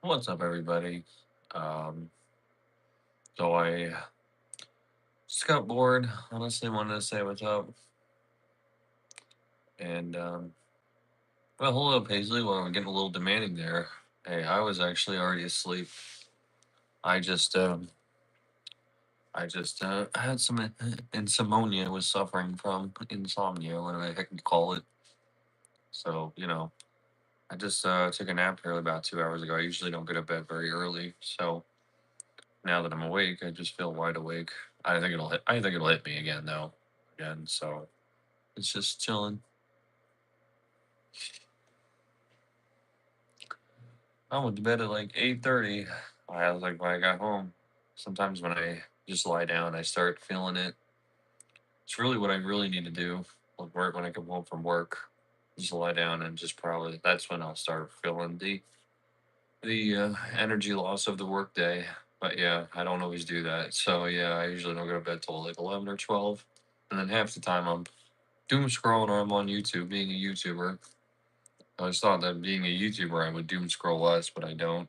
What's up, everybody? Um, so I just got bored. Honestly, wanted to say what's up. And well, hello, Paisley. Well, we're getting a little demanding there. Hey, I was actually already asleep. I just, um, I just had some insomnia. I was suffering from insomnia, whatever the heck you call it. So I just took a nap early about 2 hours ago. I usually don't go to bed very early, so now that I'm awake, I just feel wide awake. I think it'll hit me again though. Again, so it's just chilling. I went to bed at like 8:30. I was like when I got home. Sometimes when I just lie down, I start feeling it. It's really what I really need to do. Like work when I come home from work, just lie down and just probably that's when I'll start feeling the energy loss of the workday. But yeah, I don't always do that. So yeah, I usually don't go to bed till like 11 or 12, and then half the time I'm doom scrolling or I'm on YouTube, being a YouTuber. I always thought that being a YouTuber I would doom scroll less, but I don't.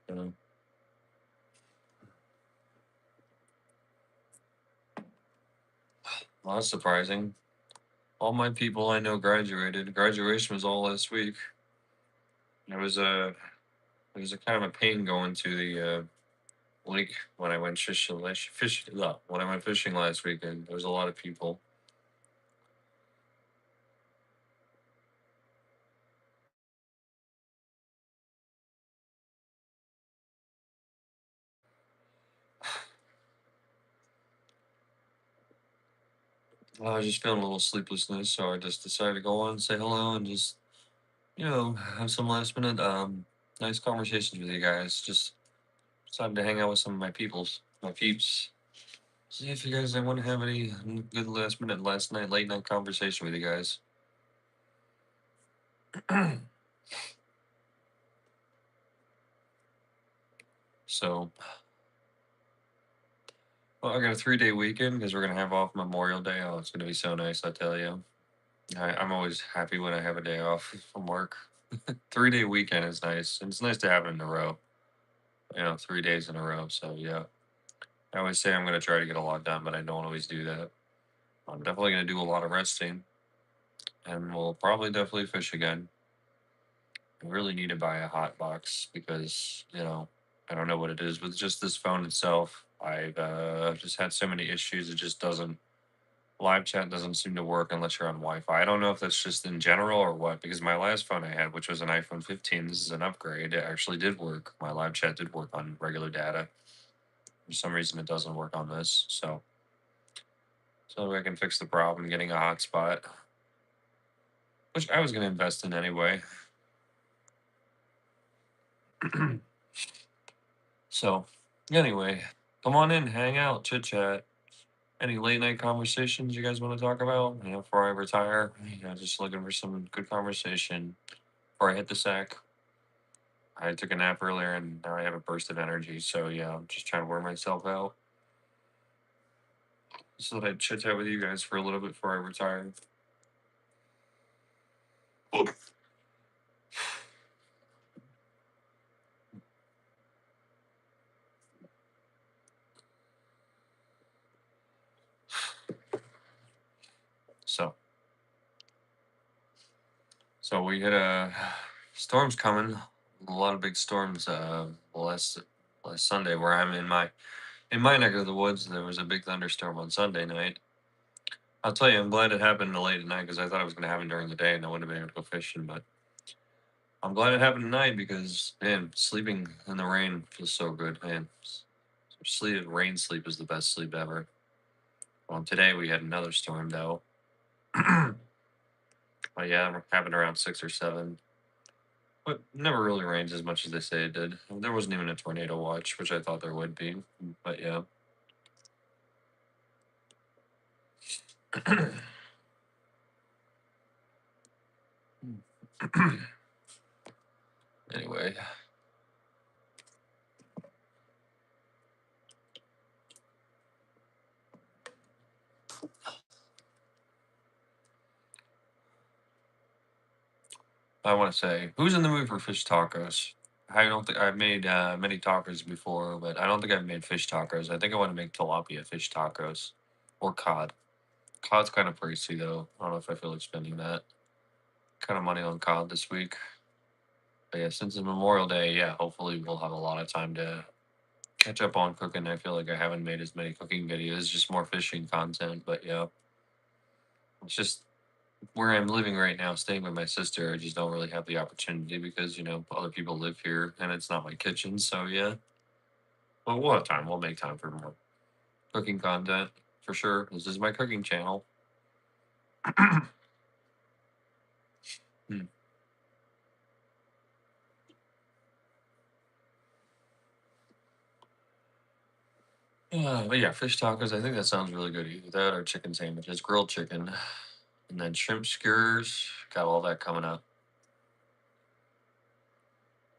You know? Well, that's surprising. All my people I know graduated. Graduation was all last week. It was a it was a kind of a pain going to the lake when I went when I went fishing last weekend. There was a lot of people. I was just feeling a little sleeplessness, so I just decided to go on and say hello and just have some last minute nice conversations with you guys. Just decided to hang out with some of my peoples, my peeps. See if you guys I want to have any good last minute, last night, late night conversation with you guys. So, well, I got a 3 day weekend because we're gonna have off Memorial Day. Oh, it's gonna be so nice, I tell you. I'm always happy when I have a day off from work. 3 day weekend is nice, and it's nice to have it in a row. 3 days in a row. So yeah, I always say I'm gonna try to get a lot done, but I don't always do that. I'm definitely gonna do a lot of resting, and we'll probably definitely fish again. I really need to buy a hot box because I don't know what it is with just this phone itself. I've just had so many issues. It just doesn't live chat doesn't seem to work unless you're on Wi-Fi. I don't know if that's just in general or what. Because my last phone I had, which was an iPhone 15, this is an upgrade. It actually did work. My live chat did work on regular data. For some reason, it doesn't work on this. So I can fix the problem getting a hotspot, which I was going to invest in anyway. So, anyway, come on in, hang out, chit chat. Any late night conversations you guys want to talk about? Before I retire, just looking for some good conversation before I hit the sack. I took a nap earlier and now I have a burst of energy. So yeah, I'm just trying to wear myself out so that I chit chat with you guys for a little bit before I retire. So, so we hit a Storms coming. A lot of big storms. Last Sunday, where I'm in my neck of the woods, there was a big thunderstorm on Sunday night. I'll tell you, I'm glad it happened late at night because I thought it was going to happen during the day and I wouldn't have been able to go fishing. But I'm glad it happened tonight because man, sleeping in the rain feels so good, man. Rain sleep is the best sleep ever. Well, today we had another storm though. But yeah, it happened around 6 or 7. But never really rains as much as they say it did. There wasn't even a tornado watch, which I thought there would be. But yeah. Anyway, I want to say, who's in the mood for fish tacos? I don't think I've made many tacos before, but I don't think I've made fish tacos. I think I want to make tilapia fish tacos or cod. Cod's kind of pricey though. I don't know if I feel like spending that kind of money on cod this week. But yeah, since it's Memorial Day, yeah, hopefully we'll have a lot of time to catch up on cooking. I feel like I haven't made as many cooking videos, just more fishing content. But yeah, it's just where I'm living right now, staying with my sister. I just don't really have the opportunity because other people live here and it's not my kitchen. So yeah, well, we'll have time. We'll make time for more cooking content for sure. This is my cooking channel. Hmm. But yeah, fish tacos. I think that sounds really good. Either that or chicken sandwiches, grilled chicken, and then shrimp skewers. Got all that coming up.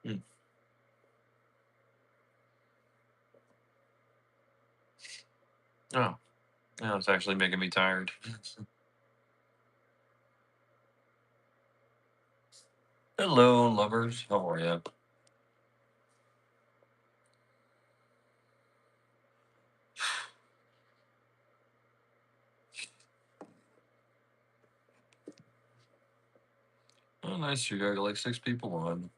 Hmm. Oh, yeah, it's actually making me tired. Hello, lovers. How are you? Oh, nice. You got like 6 people on.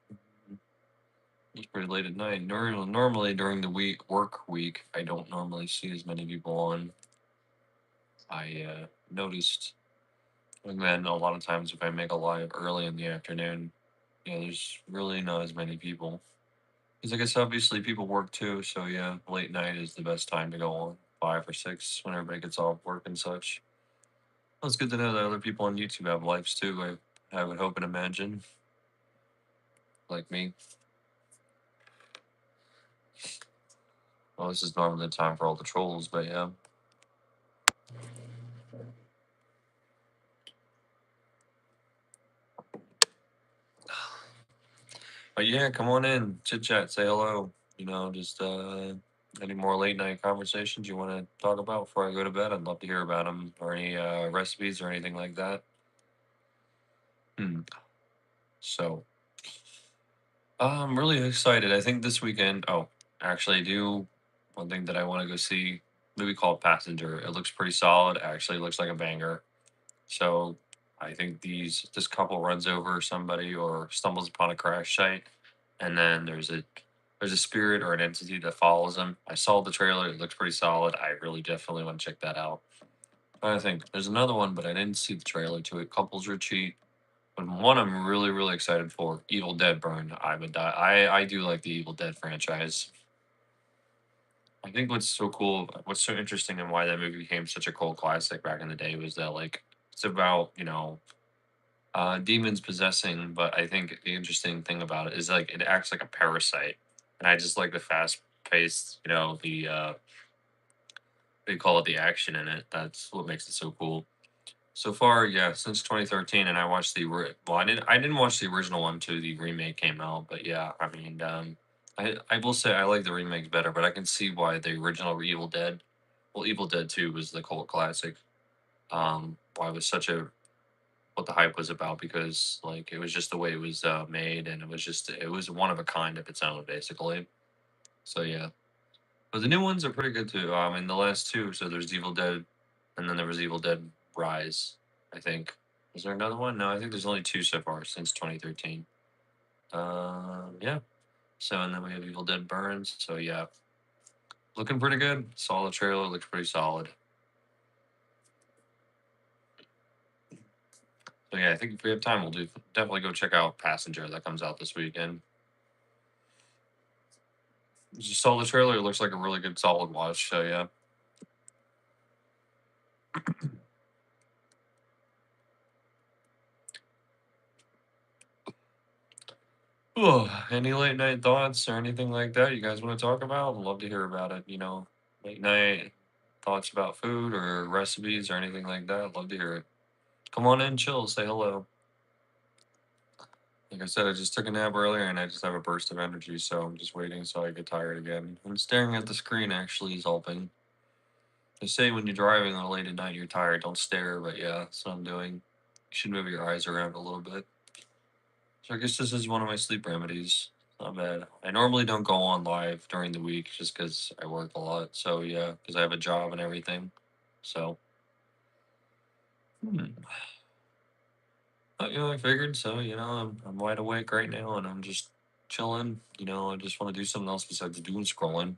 It's pretty late at night. Normally during the work week, I don't normally see as many people on. I noticed, and then a lot of times if I make a live early in the afternoon, yeah, there's really not as many people. Because I guess obviously people work too, so yeah, late night is the best time to go on, 5 or 6 when everybody gets off work and such. Well, it's good to know that other people on YouTube have lives too. I would hope and imagine, like me. Well, this is normally the time for all the trolls, but yeah. But yeah, come on in, chit chat, say hello. Just any more late night conversations you want to talk about before I go to bed? I'd love to hear about them or any recipes or anything like that. Hmm. So I'm really excited. I think this weekend. Oh, actually, I do one thing that I want to go see. Movie called Passenger. It looks pretty solid. Actually, looks like a banger. So I think this couple runs over somebody or stumbles upon a crash site, and then there's a spirit or an entity that follows them. I saw the trailer; it looks pretty solid. I really definitely want to check that out. I think there's another one, but I didn't see the trailer to it. Couples Retreat. But one I'm really really excited for, Evil Dead Burn. I would die. I do like the Evil Dead franchise. I think what's so interesting, and why that movie became such a cult classic back in the day was that like it's about demons possessing, but I think the interesting thing about it is like it acts like a parasite, and I just like the fast paced, they call it the action in it. That's what makes it so cool. So far, yeah, since 2013, and I watched well, I didn't watch the original one till the remake came out, but yeah, I mean, I will say I like the remakes better, but I can see why the original Evil Dead, well, Evil Dead 2 was the cult classic. Why it was such a what the hype was about because like it was just the way it was made and it was one of a kind of its own basically. So yeah, but the new ones are pretty good too. I mean the last two. So there's Evil Dead, and then there was Evil Dead Rise. I think. Is there another one? No, I think there's only two so far since 2013. Yeah. So and then we have Evil Dead Burns. So yeah, looking pretty good. Saw the trailer, looks pretty solid. So yeah, I think if we have time, we'll definitely go check out Passenger that comes out this weekend. Just saw the trailer. It looks like a really good, solid watch. So yeah. Oh, any late night thoughts or anything like that you guys want to talk about? I'd love to hear about it. Late night thoughts about food or recipes or anything like that. I'd love to hear it. Come on in, chill, say hello. Like I said, I just took a nap earlier and I just have a burst of energy, so I'm just waiting so I get tired again. And staring at the screen actually is helping. They say when you're driving on a late at night, you're tired. Don't stare, but yeah, that's what I'm doing. You should move your eyes around a little bit. So I guess this is one of my sleep remedies. Not bad. I normally don't go on live during the week just because I work a lot. So yeah, because I have a job and everything. So, hmm. I figured so. I'm wide awake right now and I'm just chilling. I just want to do something else besides doom scrolling.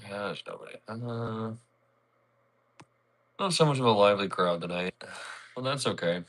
Gosh, nobody. Not so much of a lively crowd tonight. Well, that's okay.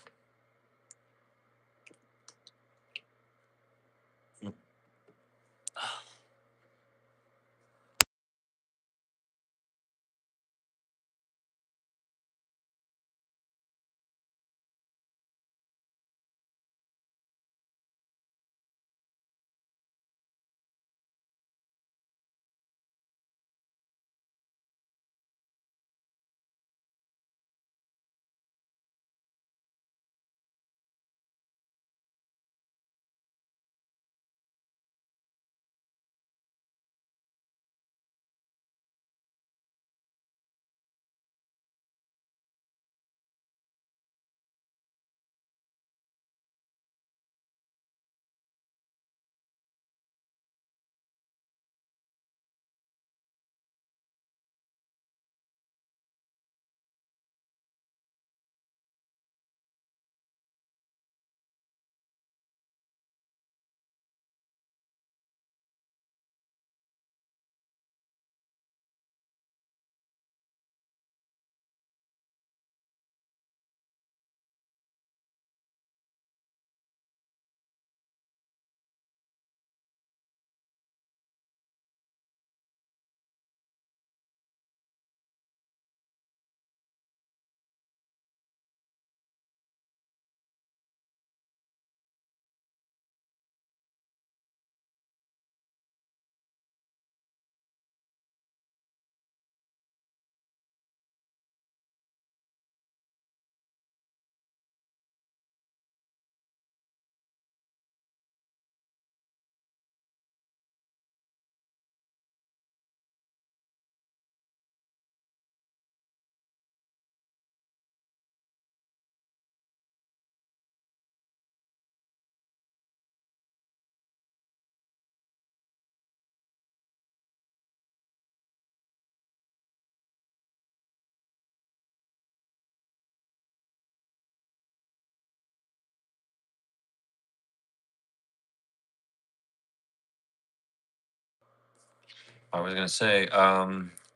I was gonna say,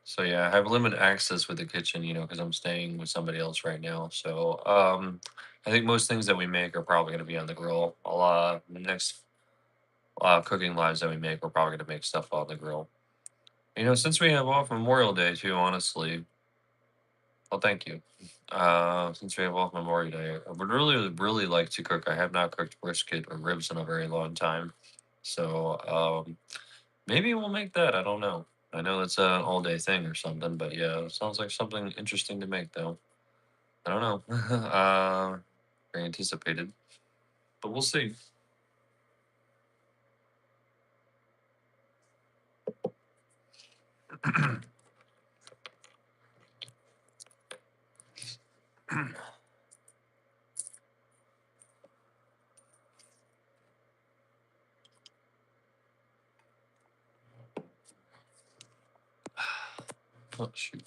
so yeah, I have limited access with the kitchen, because I'm staying with somebody else right now. So, I think most things that we make are probably gonna be on the grill. The next cooking lives that we make, we're probably gonna make stuff on the grill. Since we have off Memorial Day too, honestly. Well, thank you. Since we have off Memorial Day, I would really, really like to cook. I have not cooked brisket or ribs in a very long time, so maybe we'll make that. I don't know. I know that's an all day thing or something, but yeah, it sounds like something interesting to make though. I don't know. Very anticipated, but we'll see. Oh shoot.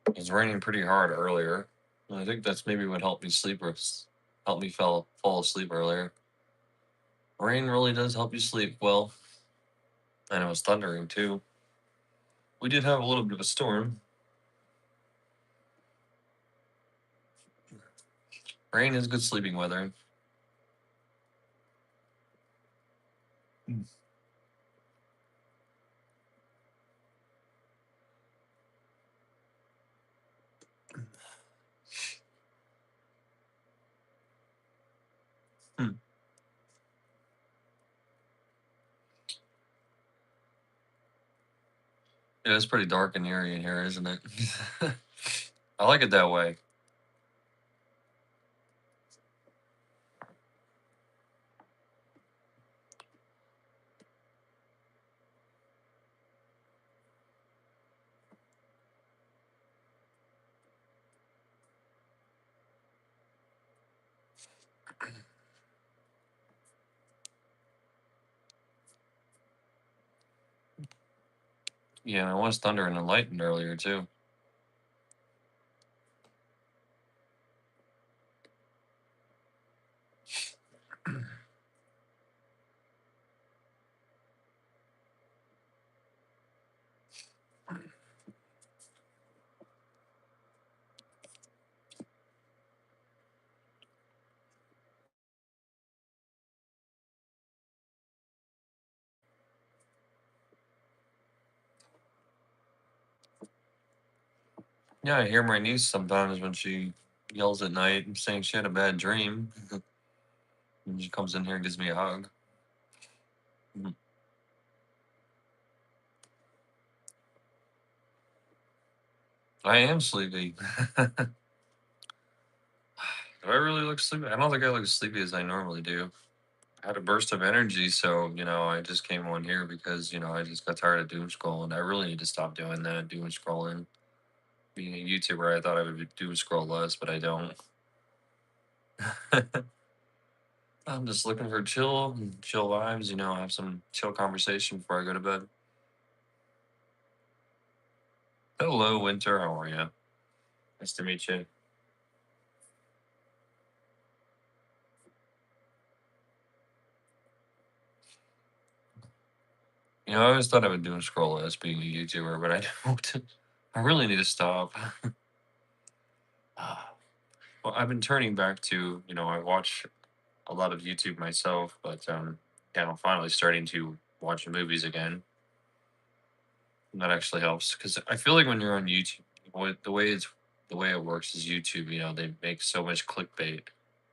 It was raining pretty hard earlier. And I think that's maybe what helped me helped me fall asleep earlier. Rain really does help you sleep well, and it was thundering too. We did have a little bit of a storm. Rain is good sleeping weather. Hmm. Yeah, it's pretty dark and eerie in here, isn't it? I like it that way. Yeah, and it was thundering and lightning earlier too. Yeah, I hear my niece sometimes when she yells at night and saying she had a bad dream. And she comes in here and gives me a hug. Mhm. I am sleepy. Do I really look sleepy? I don't think I look as sleepy as I normally do. I had a burst of energy, so I just came on here because I just got tired of doom scrolling. I really need to stop doing that, doom scrolling. Being a YouTuber, I thought I would doom scroll less, but I don't. I'm just looking for chill vibes. Have some chill conversation before I go to bed. Hello, Winter. How are you? Nice to meet you. I always thought I would doom scroll less being a YouTuber, but I don't. I really need to stop. Well, I've been turning back to, I watch a lot of YouTube myself, but yeah, I'm finally starting to watch movies again. And that actually helps because I feel like when you're on YouTube, the way it works is YouTube. They make so much clickbait.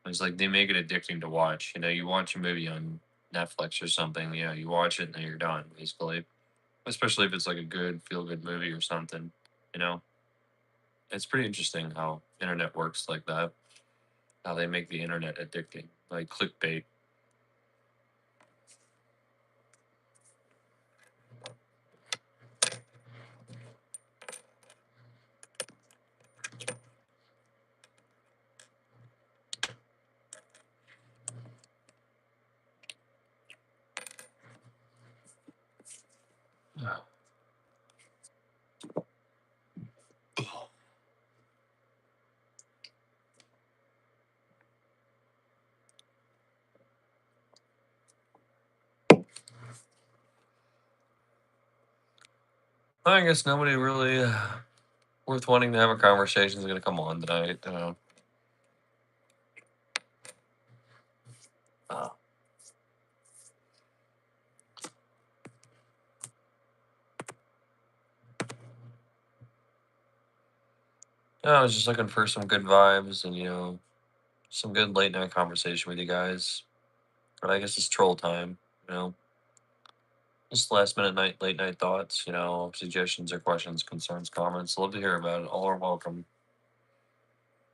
It's like they make it addicting to watch. You watch a movie on Netflix or something. You watch it and then you're done, basically. Especially if it's like a good feel good movie or something. You know, it's pretty interesting how internet works like that. How they make the internet addicting, like clickbait. I guess nobody really worth wanting to have a conversation is going to come on tonight. Uh, I was just looking for some good vibes and Some good late night conversation with you guys. But I guess it's troll time. You know, just last minute late night thoughts. Suggestions or questions, concerns, comments. Love to hear about it. All are welcome.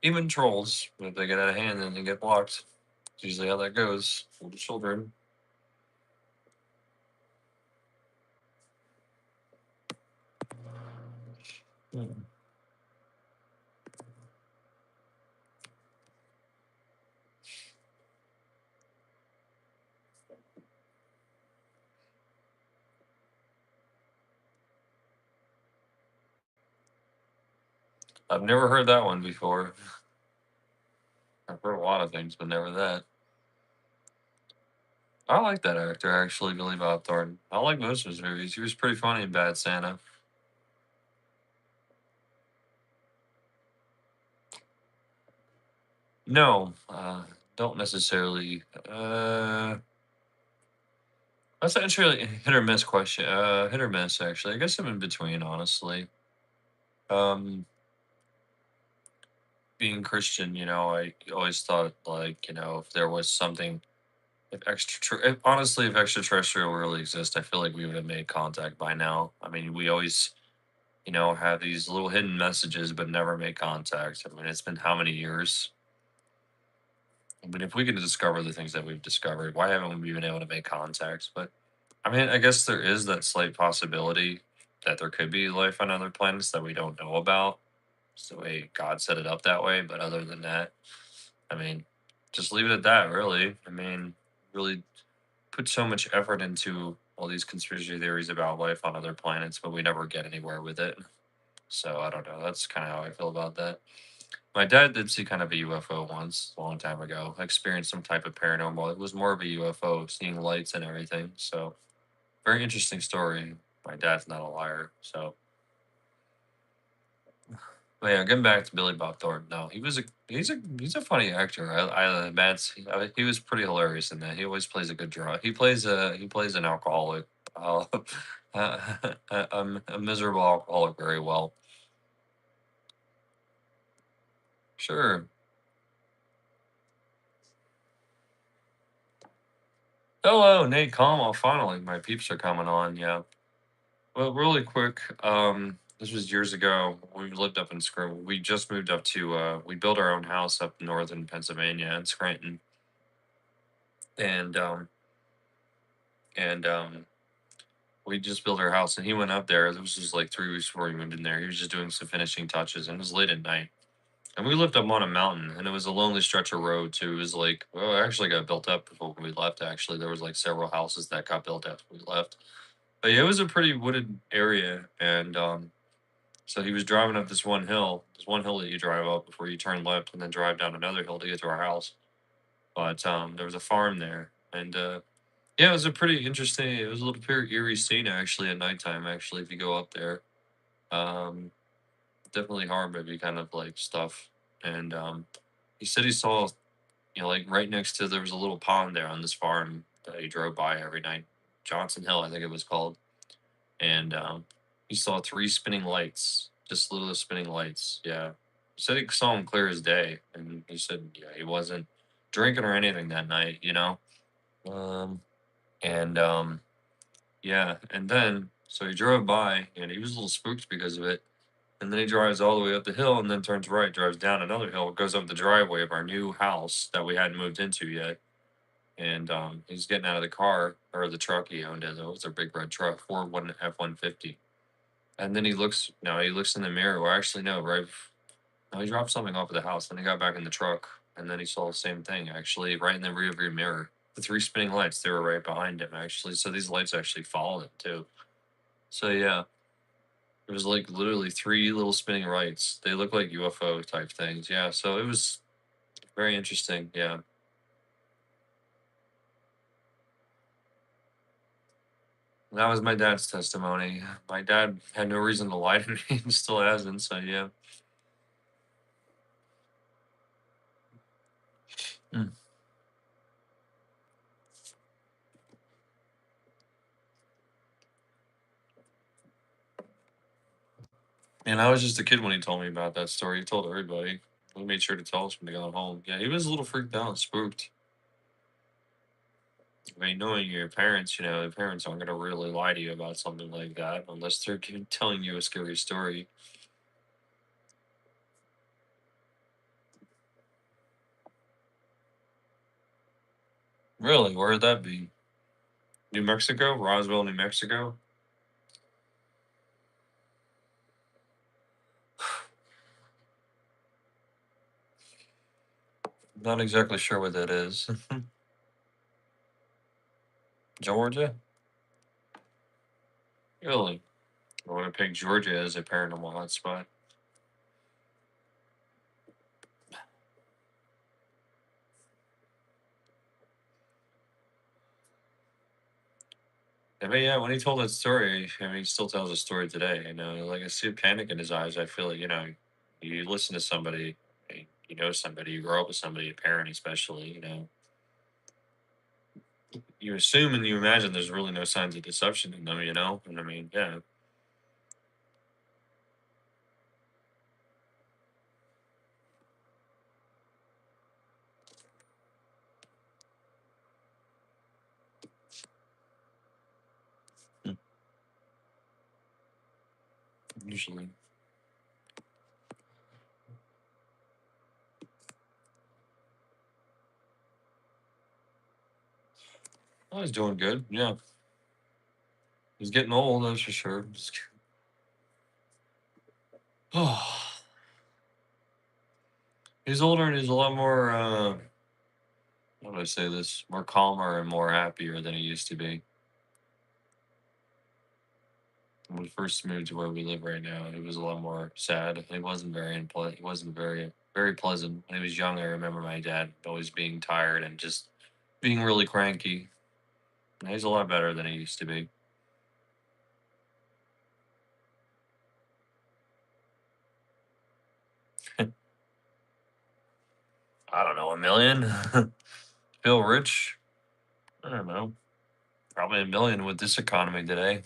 Even trolls, if they get out of hand and they get blocked. It's usually how that goes. Little children. Hmm. I've never heard that one before. I've heard a lot of things, but never that. I like that actor actually, Billy Bob Thornton. I like most of his movies. He was pretty funny in Bad Santa. No, don't necessarily. That's actually a hit or miss question. Hit or miss actually. I guess I'm in between, honestly. Um, Being Christian, I always thought like, if there was something, if extraterrestrial really exists, I feel like we would have made contact by now. I mean, we always, have these little hidden messages, but never make contact. I mean, it's been how many years? I mean, if we can discover the things that we've discovered, why haven't we been able to make contact? But I mean, I guess there is that slight possibility that there could be life on other planets that we don't know about. It's the way God set it up that way. But other than that, I mean, just leave it at that, really. I mean, really put so much effort into all these conspiracy theories about life on other planets, but we never get anywhere with it. So I don't know. That's kind of how I feel about that. My dad did see kind of a UFO once, a long time ago. Experienced some type of paranormal. It was more of a UFO, seeing lights and everything. So very interesting story. My dad's not a liar. So, but yeah, getting back to Billy Bob Thornton. No, he's a funny actor. He was pretty hilarious in that. He always plays a good draw. He plays an alcoholic, uh, a miserable alcoholic very well. Sure. Hello, Nate Como. Finally, my peeps are coming on. Yeah. Well, really quick. This was years ago. We lived up in Scranton. We just moved up to. We built our own house up north in Pennsylvania in Scranton, and and we just built our house. And he went up there. This was like 3 weeks before he moved in there. He was just doing some finishing touches, and it was late at night. And we lived up on a mountain, and it was a lonely stretch of road too. It was like, well, it actually got built up before we left. Actually, there was like several houses that got built after we left. But yeah, it was a pretty wooded area, and so he was driving up this one hill that you drive up before you turn left, and then drive down another hill to get to our house. But there was a farm there, and yeah, it was a pretty interesting. It was a little bit eerie scene actually at nighttime. Actually, if you go up there, um, definitely horror movie kind of like stuff. And he said he saw, like right next to there was a little pond there on this farm that he drove by every night. Johnson Hill, I think it was called, and he saw three spinning lights, just little spinning lights. Yeah, he said he saw them clear as day, and he said yeah he wasn't drinking or anything that night. Um, and yeah, and then so he drove by, and he was a little spooked because of it. And then he drives all the way up the hill, and then turns right, drives down another hill, goes up the driveway of our new house that we hadn't moved into yet. And he's getting out of the car or the truck he owned. It was a big red truck, Ford one F-150. And then he looks. No, he looks in the mirror. Well, actually, no. Right. No, he dropped something off at the house. Then he got back in the truck, and then he saw the same thing. Actually, right in the rear view mirror, the three spinning lights. They were right behind him. Actually, so these lights actually followed him too. So yeah, it was like literally three little spinning lights. They look like UFO type things. Yeah. So it was very interesting. Yeah. That was my dad's testimony. My dad had no reason to lie to me and still hasn't. So yeah. Mm. And I was just a kid when he told me about that story. He told everybody. He made sure to tell us when they got home. Yeah, he was a little freaked out and spooked. I mean, knowing your parents, your parents aren't going to really lie to you about something like that unless they're telling you a scary story. Really? Where would that be? New Mexico? Roswell, New Mexico? Not exactly sure what that is. Georgia? Really? I want to pick Georgia as a paranormal hotspot. I mean, yeah, when he told that story, I mean, he still tells the story today. Like I see a panic in his eyes. I feel like, you listen to somebody, you know somebody, you grow up with somebody, a parent especially, you assume and you imagine there's really no signs of deception in them, And I mean, yeah, mm, usually. Oh, he's doing good. Yeah, he's getting old, that's for sure. Oh, he's older and he's a lot more, how do I say this? More calmer and more happier than he used to be. When we first moved to where we live right now, he was a lot more sad. He wasn't very pleasant. When he was young, I remember my dad always being tired and just being really cranky. Now he's a lot better than he used to be. I don't know, a million? Feel rich? I don't know. Probably a million with this economy today.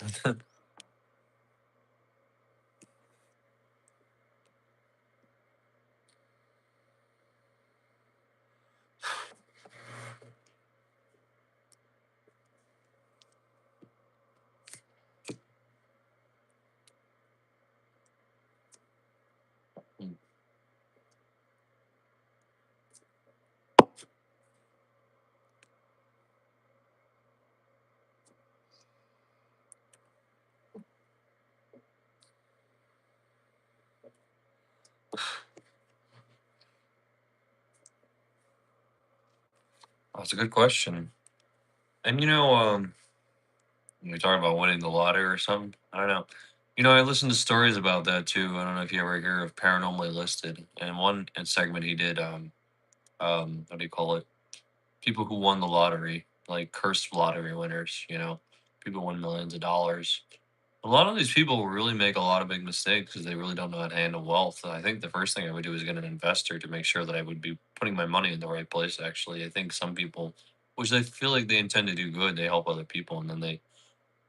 That's a good question. And when we talk about winning the lottery or something, I don't know. I listened to stories about that too. I don't know if you ever hear of Paranormally Listed. And one segment he did, what do you call it? People who won the lottery, like cursed lottery winners, people win millions of dollars. A lot of these people really make a lot of big mistakes because they really don't know how to handle wealth. I think the first thing I would do is get an investor to make sure that I would be putting my money in the right place. Actually, I think some people, which they feel like they intend to do good, they help other people, and then they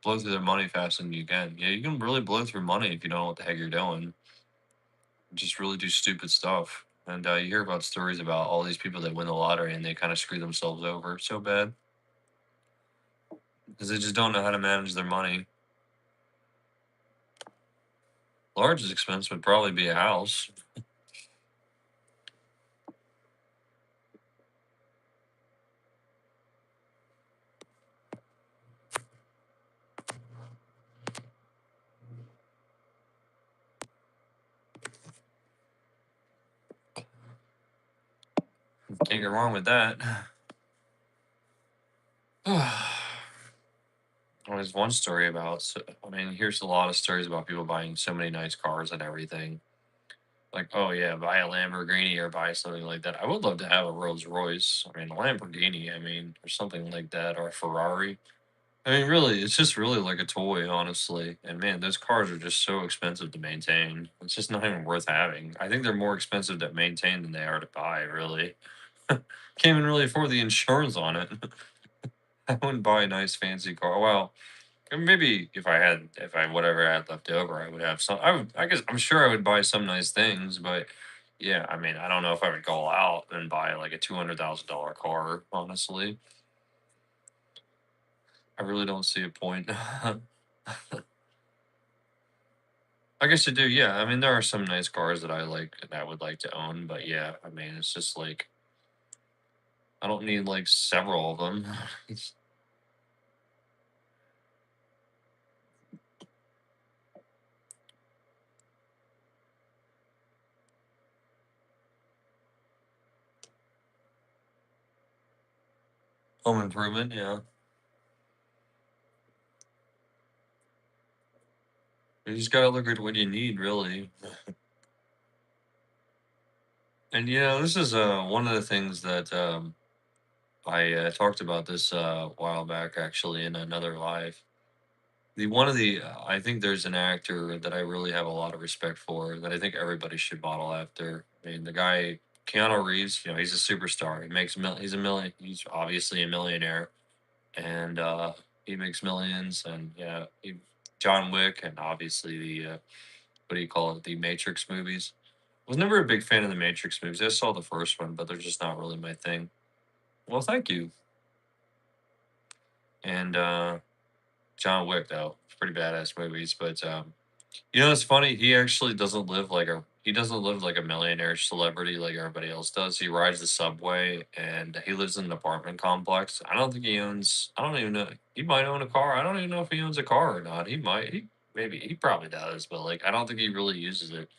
blow through their money faster than you can. Yeah, you can really blow through money if you don't know what the heck you're doing. Just really do stupid stuff. And you hear about stories about all these people that win the lottery and they kind of screw themselves over so bad because they just don't know how to manage their money. Largest expense would probably be a house. Can't go wrong with that. There's one story about. I mean, here's a lot of stories about people buying so many nice cars and everything. Like, oh yeah, buy a Lamborghini or buy something like that. I would love to have a Rolls Royce. I mean, a Lamborghini. I mean, or something like that, or a Ferrari. I mean, really, it's just really like a toy, honestly. And man, those cars are just so expensive to maintain. It's just not even worth having. I think they're more expensive to maintain than they are to buy. Really, can't even really afford the insurance on it. I wouldn't buy a nice fancy car. Well, maybe if I whatever I had left over, I would have some. I guess I'm sure I would buy some nice things, but Yeah, I mean, I don't know if I would go out and buy like a $200,000 car, honestly. I really don't see a point. I guess I do, yeah. I mean, there are some nice cars that I like that I would like to own, but yeah, I mean, it's just like I don't need like several of them. It's home improvement, yeah. You just gotta look at what you need, really. And this is one of the things that I talked about this a while back, actually, in another live. The one of the I think there's an actor that I really have a lot of respect for that I think everybody should model after. I mean, the guy Keanu Reeves, he's a superstar. He's a million. He's obviously a millionaire, and he makes millions. And yeah, John Wick, and obviously the what do you call it? The Matrix movies. Was never a big fan of the Matrix movies. I saw the first one, but they're just not really my thing. Well, thank you. And John Wick, though, it's pretty badass movies. But it's funny. He doesn't live like a millionaire celebrity like everybody else does. He rides the subway and he lives in an apartment complex. I don't think he owns. I don't even know. He might own a car. I don't even know if he owns a car or not. He might. Maybe he probably does, but like I don't think he really uses it.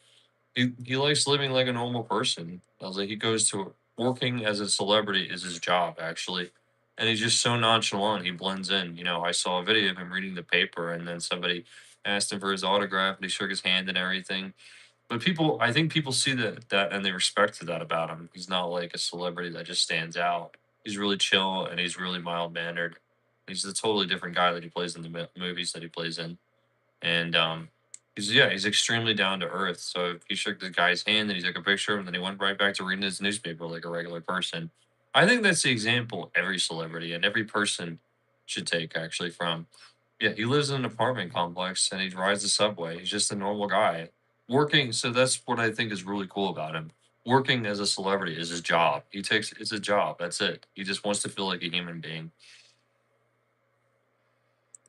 He likes living like a normal person. I was like, he goes to working as a celebrity is his job actually, and he's just so nonchalant. He blends in. I saw a video of him reading the paper, and then somebody asked him for his autograph, and he shook his hand and everything. But I think people see that and they respect that about him. He's not like a celebrity that just stands out. He's really chill and he's really mild mannered. He's a totally different guy that he plays in the movies that he plays in, and he's extremely down to earth. So he shook the guy's hand and he took a picture and then he went right back to reading his newspaper like a regular person. I think that's the example every celebrity and every person should take actually from. Yeah, he lives in an apartment complex and he rides the subway. He's just a normal guy working. So that's what I think is really cool about him. Working as a celebrity is his job. It's a job. That's it. He just wants to feel like a human being.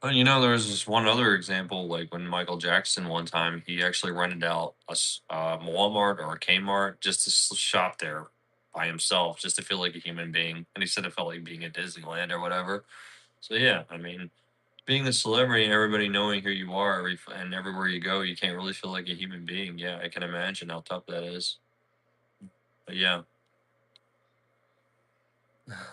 And there was this one other example, like when Michael Jackson one time he actually rented out a Walmart or a Kmart just to shop there by himself, just to feel like a human being. And he said it felt like being at Disneyland or whatever. So yeah, I mean, being a celebrity and everybody knowing who you are and everywhere you go, you can't really feel like a human being. Yeah, I can imagine how tough that is. But yeah.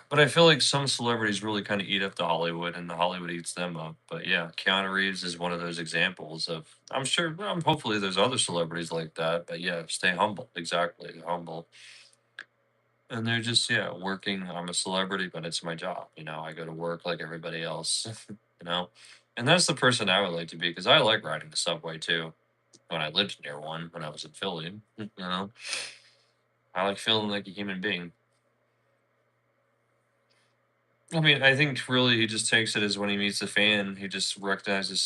But I feel like some celebrities really kind of eat up the Hollywood, and the Hollywood eats them up. But yeah, Keanu Reeves is one of those examples of. I'm sure. Hopefully, there's other celebrities like that. But yeah, stay humble. Exactly, humble. And they're just working. I'm a celebrity, but it's my job. I go to work like everybody else. you know, and that's the person I would like to be because I like riding the subway too. When I lived near one, when I was in Philly, I like feeling like a human being. I mean, I think really he just takes it as when he meets a fan, he just recognizes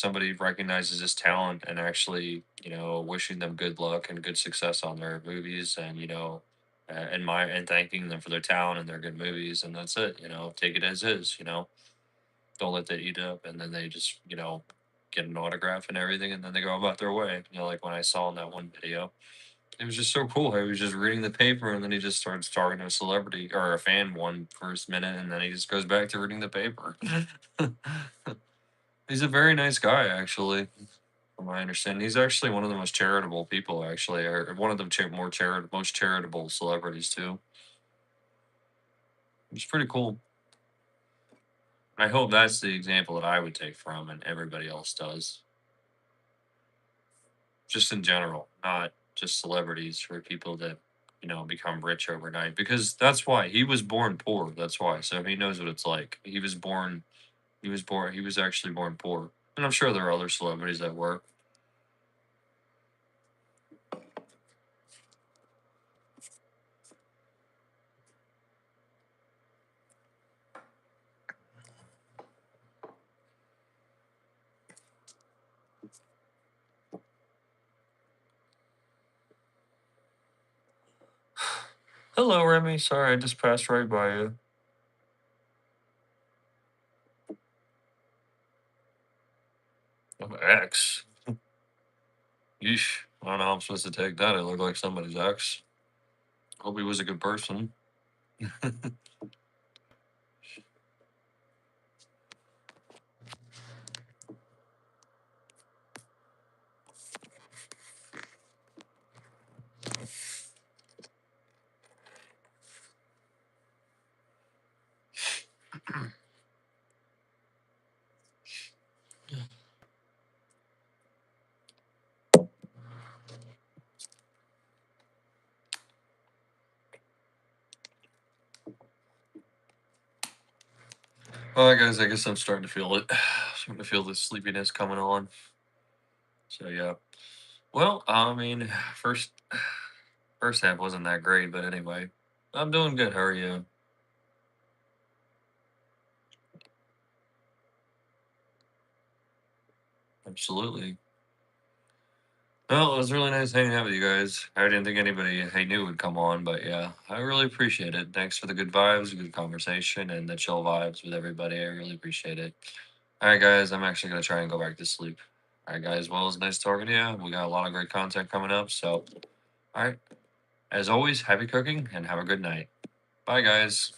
his talent and actually, wishing them good luck and good success on their movies and, and thanking them for their talent and their good movies. And that's it, take it as is. Don't let that eat up. And then they just, get an autograph and everything. And then they go about their way, like when I saw in that one video. It was just so cool. He was just reading the paper and then he just starts talking to a celebrity or a fan one first minute and then he just goes back to reading the paper. He's a very nice guy, actually, from my understanding. He's actually one of the most charitable people, actually, or one of the most charitable celebrities too. It's pretty cool. I hope that's the example that I would take from, and everybody else does, just in general, not just celebrities or people that become rich overnight. Because that's why he was born poor. That's why. So he knows what it's like. He was born. He was born. He was actually born poor, and I'm sure there are other celebrities that were. Hello, Remy. Sorry, I just passed right by you. I'm ex. Yeesh. I don't know how I'm supposed to take that. I look like somebody's ex. Hope he was a good person. All right, guys. I guess I'm starting to feel it. Starting to feel the sleepiness coming on. So yeah. Well, I mean, first first half wasn't that great, but anyway, I'm doing good. How are you? Absolutely. Well, it was really nice hanging out with you guys. I didn't think anybody I knew would come on, but yeah, I really appreciate it. Thanks for the good vibes, good conversation, and the chill vibes with everybody. I really appreciate it. All right, guys, I'm actually gonna try and go back to sleep. All right, guys. Well, it's nice talking to you. We got a lot of great content coming up. So, all right, as always, happy cooking and have a good night. Bye, guys.